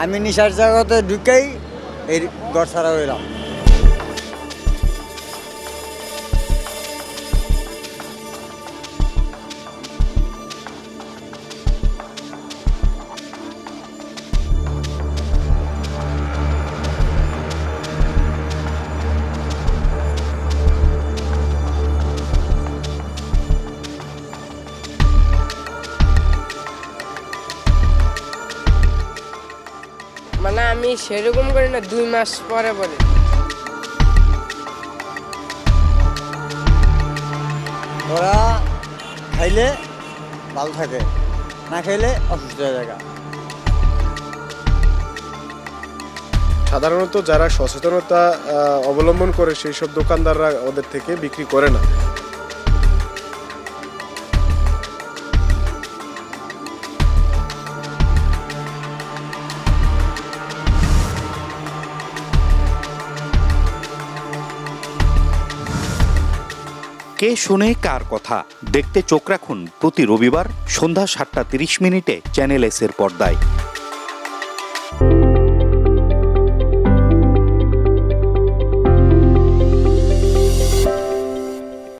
আমি নিশার জগতে ঢুকেই এই ঘর ছাড়া হইলাম। মানে আমি সেরকম করি না, 2 মাস পরে পরে। ওরা খাইলে ভালো থাকে, না খাইলে অসুস্থ হয়ে যায়। সাধারণত যারা সচেতনতা অবলম্বন করে সেই সব দোকানদাররা ওদের থেকে বিক্রি করে না। কে শুনে কার কথা দেখতে চোখ রাখুন প্রতি রবিবার সন্ধ্যা 7টা 30 মিনিটে চ্যানেল এস এর পর্দায়।